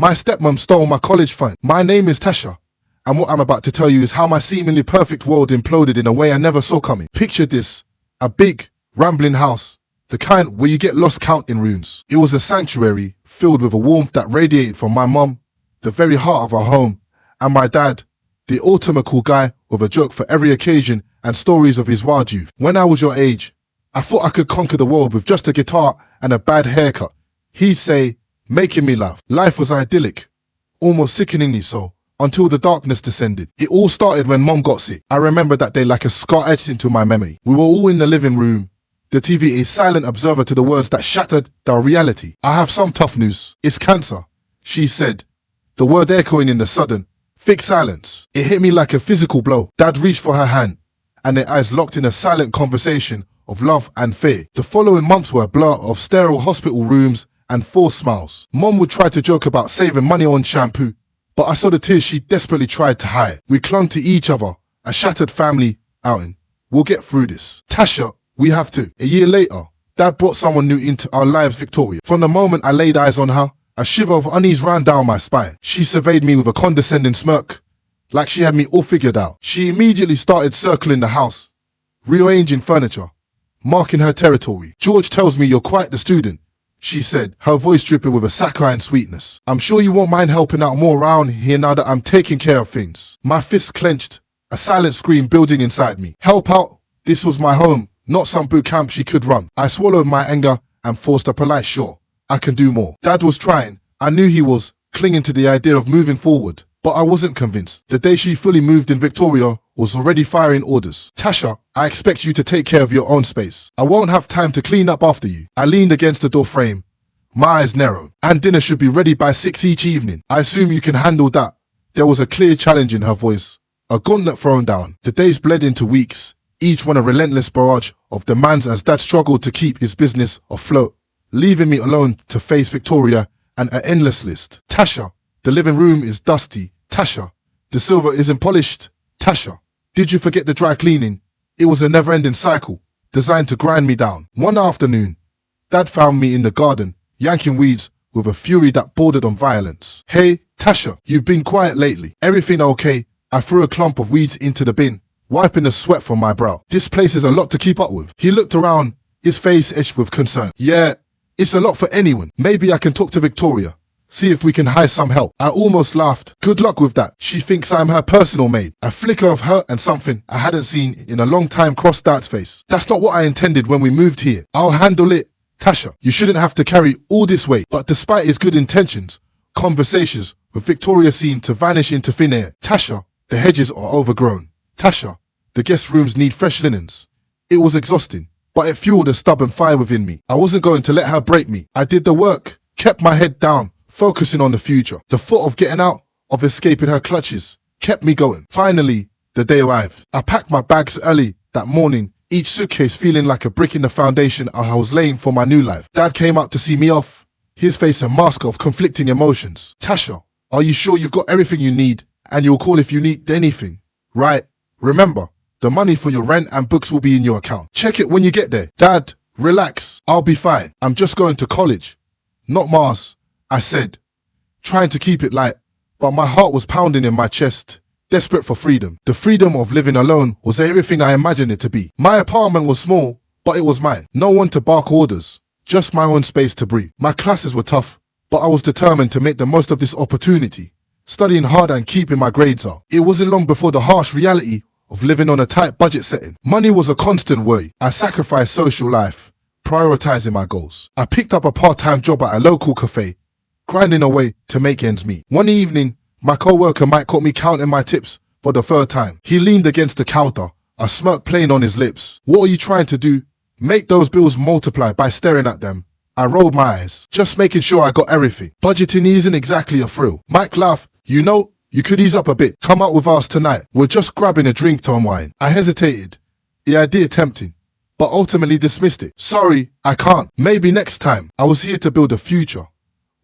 My stepmom stole my college fund. My name is Tasha, and what I'm about to tell you is how my seemingly perfect world imploded in a way I never saw coming. Picture this, a big, rambling house, the kind where you get lost counting rooms. It was a sanctuary filled with a warmth that radiated from my mom, the very heart of our home, and my dad, the ultimate cool guy with a joke for every occasion and stories of his wild youth. When I was your age, I thought I could conquer the world with just a guitar and a bad haircut. He'd say, making me laugh. Life was idyllic, almost sickeningly so, until the darkness descended. It all started when Mom got sick. I remember that day like a scar etched into my memory. We were all in the living room, the TV a silent observer to the words that shattered the reality. I have some tough news. It's cancer, she said, the word echoing in the sudden, thick silence. It hit me like a physical blow. Dad reached for her hand, and their eyes locked in a silent conversation of love and fear. The following months were a blur of sterile hospital rooms and forced smiles. Mom would try to joke about saving money on shampoo, but I saw the tears she desperately tried to hide. We clung to each other, a shattered family outing. We'll get through this. Tasha, we have to. A year later, Dad brought someone new into our lives, Victoria. From the moment I laid eyes on her, a shiver of unease ran down my spine. She surveyed me with a condescending smirk, like she had me all figured out. She immediately started circling the house, rearranging furniture, marking her territory. George tells me you're quite the student, she said, her voice dripping with a saccharine sweetness. I'm sure you won't mind helping out more around here now that I'm taking care of things. My fists clenched, a silent scream building inside me. Help out? This was my home, not some boot camp she could run. I swallowed my anger and forced a polite sure. I can do more. Dad was trying. I knew he was, clinging to the idea of moving forward. But I wasn't convinced. The day she fully moved in, Victoria was already firing orders. Tasha, I expect you to take care of your own space. I won't have time to clean up after you. I leaned against the door frame, my eyes narrowed. And dinner should be ready by 6 each evening. I assume you can handle that. There was a clear challenge in her voice, a gauntlet thrown down. The days bled into weeks, each one a relentless barrage of demands as Dad struggled to keep his business afloat, leaving me alone to face Victoria and an endless list. Tasha, the living room is dusty. Tasha, the silver isn't polished. Tasha, did you forget the dry cleaning? It was a never-ending cycle, designed to grind me down. One afternoon, Dad found me in the garden, yanking weeds with a fury that bordered on violence. Hey, Tasha, you've been quiet lately. Everything okay? I threw a clump of weeds into the bin, wiping the sweat from my brow. This place is a lot to keep up with. He looked around, his face etched with concern. Yeah, it's a lot for anyone. Maybe I can talk to Victoria, see if we can hire some help. I almost laughed. Good luck with that. She thinks I'm her personal maid. A flicker of hurt and something I hadn't seen in a long time crossed Dad's face. That's not what I intended when we moved here. I'll handle it. Tasha, you shouldn't have to carry all this weight. But despite his good intentions, conversations with Victoria seemed to vanish into thin air. Tasha, the hedges are overgrown. Tasha, the guest rooms need fresh linens. It was exhausting, but it fueled a stubborn fire within me. I wasn't going to let her break me. I did the work, kept my head down, focusing on the future. The thought of getting out, of escaping her clutches, kept me going. Finally, the day arrived. I packed my bags early that morning, each suitcase feeling like a brick in the foundation I was laying for my new life. Dad came out to see me off, his face a mask of conflicting emotions. Tasha, are you sure you've got everything you need? And you'll call if you need anything, right? Remember, the money for your rent and books will be in your account. Check it when you get there. Dad, relax. I'll be fine. I'm just going to college, not Mars, I said, trying to keep it light, but my heart was pounding in my chest, desperate for freedom. The freedom of living alone was everything I imagined it to be. My apartment was small, but it was mine. No one to bark orders, just my own space to breathe. My classes were tough, but I was determined to make the most of this opportunity, studying hard and keeping my grades up. It wasn't long before the harsh reality of living on a tight budget setting. Money was a constant worry. I sacrificed social life, prioritizing my goals. I picked up a part-time job at a local cafe, grinding away to make ends meet. One evening, my co-worker Mike caught me counting my tips for the third time. He leaned against the counter, a smirk playing on his lips. What are you trying to do? Make those bills multiply by staring at them. I rolled my eyes, just making sure I got everything. Budgeting isn't exactly a thrill. Mike laughed. You know, you could ease up a bit. Come out with us tonight. We're just grabbing a drink to unwind. I hesitated, the idea tempting, but ultimately dismissed it. Sorry, I can't. Maybe next time. I was here to build a future,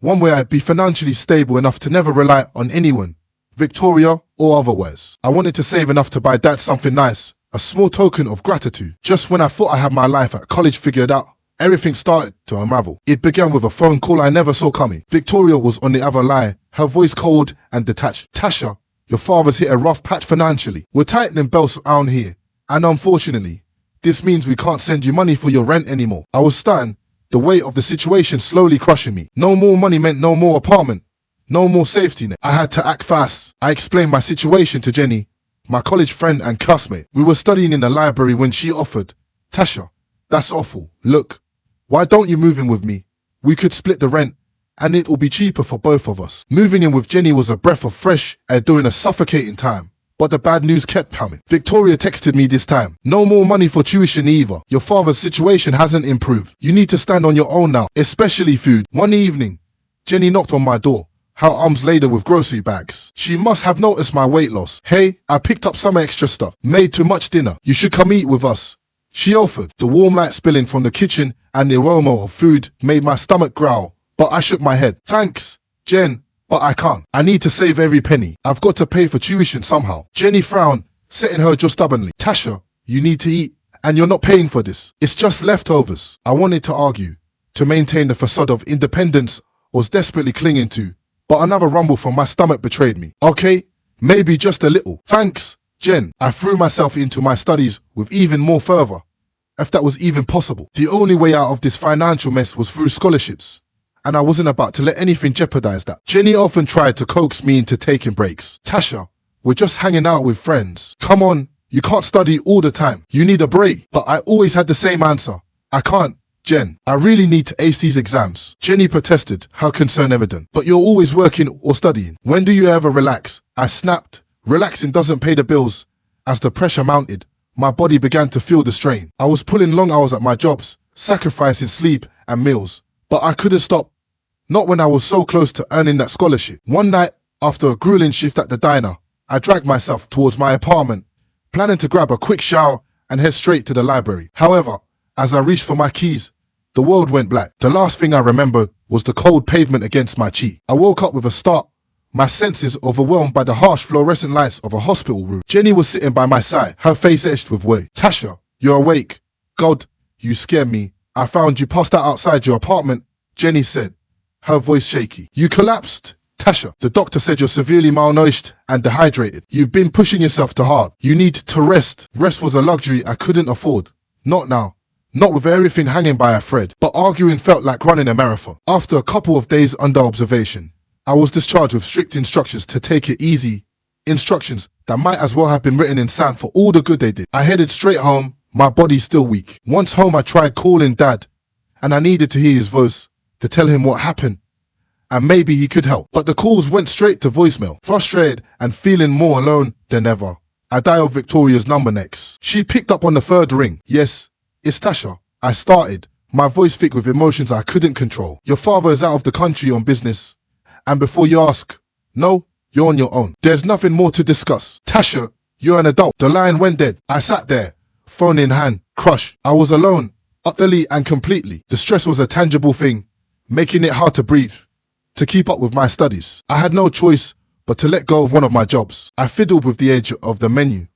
one where I'd be financially stable enough to never rely on anyone, Victoria or otherwise. I wanted to save enough to buy Dad something nice, a small token of gratitude. Just when I thought I had my life at college figured out, everything started to unravel. It began with a phone call I never saw coming. Victoria was on the other line, her voice cold and detached. Tasha, your father's hit a rough patch financially. We're tightening belts around here, and unfortunately, this means we can't send you money for your rent anymore. I was stunned, the weight of the situation slowly crushing me. No more money meant no more apartment, no more safety net. I had to act fast. I explained my situation to Jenny, my college friend and classmate. We were studying in the library when she offered, Tasha, that's awful. Look, why don't you move in with me? We could split the rent, and it will be cheaper for both of us. Moving in with Jenny was a breath of fresh air during a suffocating time. But the bad news kept coming. Victoria texted me this time. No more money for tuition either. Your father's situation hasn't improved. You need to stand on your own now, especially food. One evening, Jenny knocked on my door, her arms laden with grocery bags. She must have noticed my weight loss. Hey, I picked up some extra stuff. Made too much dinner. You should come eat with us. She offered. The warm light spilling from the kitchen and the aroma of food made my stomach growl. But I shook my head. Thanks, Jen. But I can't. I need to save every penny. I've got to pay for tuition somehow. Jenny frowned, setting her jaw stubbornly. Tasha, you need to eat, and you're not paying for this. It's just leftovers. I wanted to argue, to maintain the facade of independence I was desperately clinging to, but another rumble from my stomach betrayed me. Okay, maybe just a little. Thanks, Jen. I threw myself into my studies with even more fervor, if that was even possible. The only way out of this financial mess was through scholarships, and I wasn't about to let anything jeopardize that. Jenny often tried to coax me into taking breaks. Tasha, we're just hanging out with friends. Come on, you can't study all the time. You need a break. But I always had the same answer. I can't, Jen. I really need to ace these exams. Jenny protested, her concern evident. But you're always working or studying. When do you ever relax? I snapped. Relaxing doesn't pay the bills. As the pressure mounted, my body began to feel the strain. I was pulling long hours at my jobs, sacrificing sleep and meals. But I couldn't stop. Not when I was so close to earning that scholarship. One night, after a grueling shift at the diner, I dragged myself towards my apartment, planning to grab a quick shower and head straight to the library. However, as I reached for my keys, the world went black. The last thing I remembered was the cold pavement against my cheek. I woke up with a start, my senses overwhelmed by the harsh fluorescent lights of a hospital room. Jenny was sitting by my side, her face etched with worry. Tasha, you're awake. God, you scared me. I found you passed out outside your apartment, Jenny said, her voice shaky. You collapsed, Tasha. The doctor said you're severely malnourished and dehydrated. You've been pushing yourself too hard. You need to rest. Rest was a luxury I couldn't afford. Not now. Not with everything hanging by a thread. But arguing felt like running a marathon. After a couple of days under observation, I was discharged with strict instructions to take it easy. Instructions that might as well have been written in sand for all the good they did. I headed straight home, my body still weak. Once home, I tried calling Dad, and I needed to hear his voice to tell him what happened, and maybe he could help. But the calls went straight to voicemail. Frustrated and feeling more alone than ever, I dialed Victoria's number next. She picked up on the third ring. Yes, it's Tasha. I started, my voice thick with emotions I couldn't control. Your father is out of the country on business, and before you ask, no, you're on your own. There's nothing more to discuss. Tasha, you're an adult. The line went dead. I sat there, phone in hand, crushed. I was alone, utterly and completely. The stress was a tangible thing, making it hard to breathe, to keep up with my studies. I had no choice but to let go of one of my jobs. I fiddled with the edge of the menu,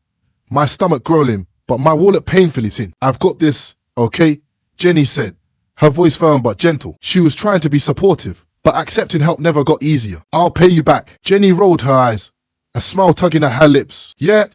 my stomach growling, but my wallet painfully thin. I've got this, okay? Jenny said, her voice firm but gentle. She was trying to be supportive, but accepting help never got easier. I'll pay you back. Jenny rolled her eyes, a smile tugging at her lips. Yeah,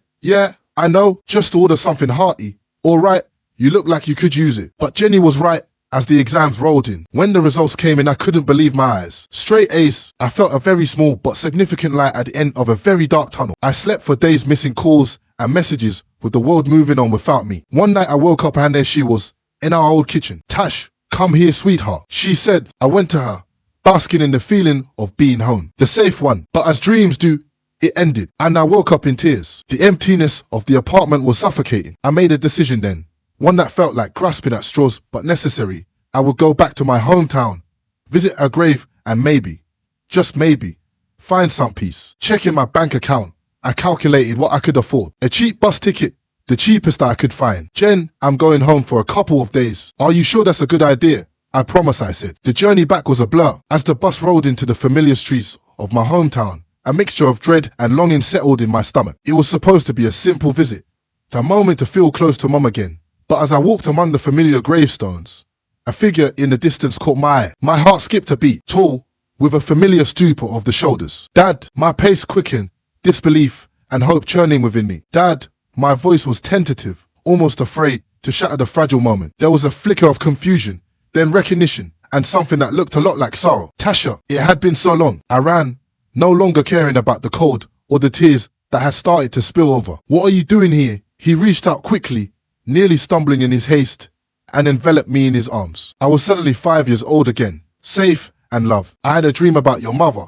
I know. Just order something hearty. All right, you look like you could use it. But Jenny was right. As the exams rolled in, when the results came in, I couldn't believe my eyes. Straight Ace. I felt a very small but significant light at the end of a very dark tunnel. I slept for days missing calls and messages with the world moving on without me. One night I woke up and there she was, in our old kitchen. Tash, come here, sweetheart, she said. I went to her, basking in the feeling of being home. The safe one. But as dreams do, it ended, and I woke up in tears. The emptiness of the apartment was suffocating. I made a decision then. One that felt like grasping at straws, but necessary. I would go back to my hometown, visit her grave, and maybe, just maybe, find some peace. Checking my bank account, I calculated what I could afford. A cheap bus ticket, the cheapest that I could find. Jen, I'm going home for a couple of days. Are you sure that's a good idea? I promise, I said. The journey back was a blur. As the bus rolled into the familiar streets of my hometown, a mixture of dread and longing settled in my stomach. It was supposed to be a simple visit, the moment to feel close to Mum again. But as I walked among the familiar gravestones, a figure in the distance caught my eye. My heart skipped a beat. Tall, with a familiar stoop of the shoulders. Dad, my pace quickened, disbelief and hope churning within me. Dad, my voice was tentative, almost afraid to shatter the fragile moment. There was a flicker of confusion, then recognition, and something that looked a lot like sorrow. Tasha, it had been so long. I ran, no longer caring about the cold or the tears that had started to spill over. What are you doing here? He reached out quickly, nearly stumbling in his haste, and enveloped me in his arms. I was suddenly 5 years old again, safe and loved. I had a dream about your mother,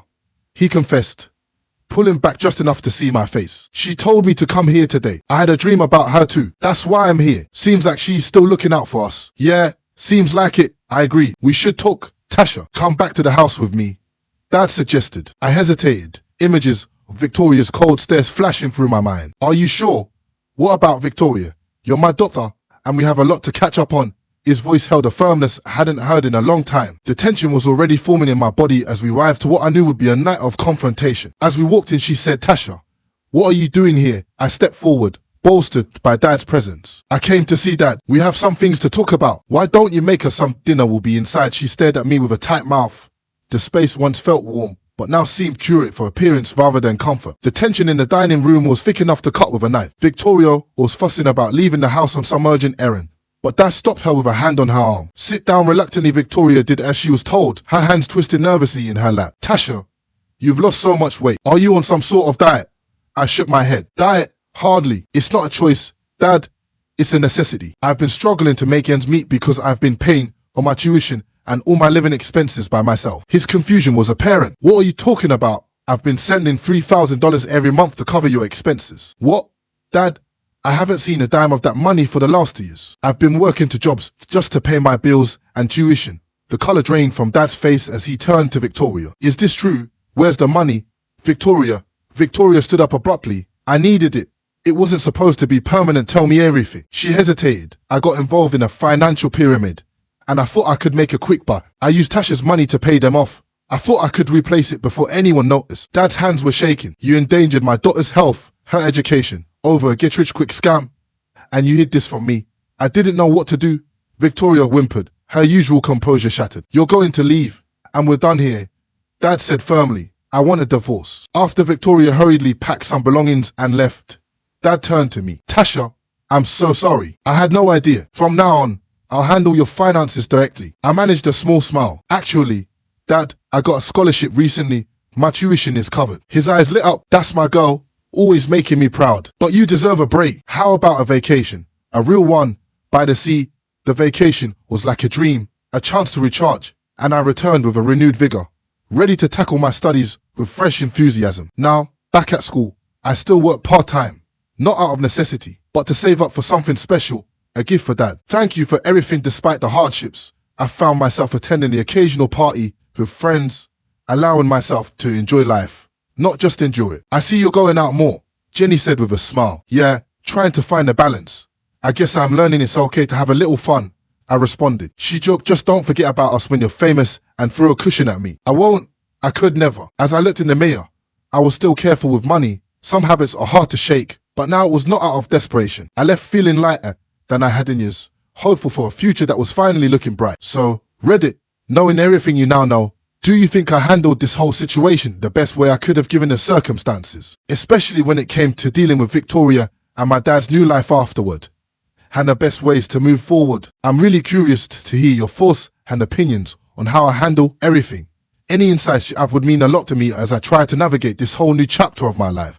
he confessed, pulling back just enough to see my face. She told me to come here today. I had a dream about her too. That's why I'm here. Seems like she's still looking out for us. Yeah, seems like it. I agree. We should talk. Tasha, come back to the house with me, Dad suggested. I hesitated, images of Victoria's cold stares flashing through my mind. Are you sure? What about Victoria? You're my daughter, and we have a lot to catch up on. His voice held a firmness I hadn't heard in a long time. The tension was already forming in my body as we arrived to what I knew would be a night of confrontation. As we walked in, she said, Tasha, what are you doing here? I stepped forward, bolstered by Dad's presence. I came to see Dad. We have some things to talk about. Why don't you make us some dinner? Will be inside. She stared at me with a tight mouth. The space once felt warm, but now seemed curated for appearance rather than comfort. The tension in the dining room was thick enough to cut with a knife. Victoria was fussing about leaving the house on some urgent errand, but Dad stopped her with a hand on her arm. Sit down. Reluctantly, Victoria did as she was told, her hands twisted nervously in her lap. Tasha, you've lost so much weight. Are you on some sort of diet? I shook my head. Diet? Hardly. It's not a choice, Dad. It's a necessity. I've been struggling to make ends meet because I've been paying for my tuition and all my living expenses by myself. His confusion was apparent. What are you talking about? I've been sending $3,000 every month to cover your expenses. What? Dad, I haven't seen a dime of that money for the last 2 years. I've been working 2 jobs just to pay my bills and tuition. The color drained from Dad's face as he turned to Victoria. Is this true? Where's the money? Victoria stood up abruptly. I needed it. It wasn't supposed to be permanent. Tell me everything. She hesitated. I got involved in a financial pyramid, and I thought I could make a quick buck. I used Tasha's money to pay them off. I thought I could replace it before anyone noticed. Dad's hands were shaking. You endangered my daughter's health, her education, over a get-rich-quick scam, and you hid this from me. I didn't know what to do. Victoria whimpered, her usual composure shattered. You're going to leave, and we're done here, Dad said firmly. I want a divorce. After Victoria hurriedly packed some belongings and left, Dad turned to me. Tasha, I'm so sorry. I had no idea. From now on, I'll handle your finances directly. I managed a small smile. Actually, Dad, I got a scholarship recently. My tuition is covered. His eyes lit up. That's my girl, always making me proud. But you deserve a break. How about a vacation? A real one, by the sea. The vacation was like a dream, a chance to recharge, and I returned with a renewed vigor, ready to tackle my studies with fresh enthusiasm. Now, back at school, I still work part-time, not out of necessity, but to save up for something special, a gift for Dad. Thank you for everything despite the hardships. I found myself attending the occasional party with friends, allowing myself to enjoy life, not just endure it. I see you're going out more, Jenny said with a smile. Yeah, trying to find a balance. I guess I'm learning it's okay to have a little fun, I responded. She joked, just don't forget about us when you're famous, and threw a cushion at me. I won't. I could never. As I looked in the mirror, I was still careful with money. Some habits are hard to shake, but now it was not out of desperation. I left feeling lighter than I had in years, hopeful for a future that was finally looking bright. So, Reddit, knowing everything you now know, do you think I handled this whole situation the best way I could have given the circumstances? Especially when it came to dealing with Victoria and my dad's new life afterward, and the best ways to move forward. I'm really curious to hear your thoughts and opinions on how I handle everything. Any insights you have would mean a lot to me as I try to navigate this whole new chapter of my life.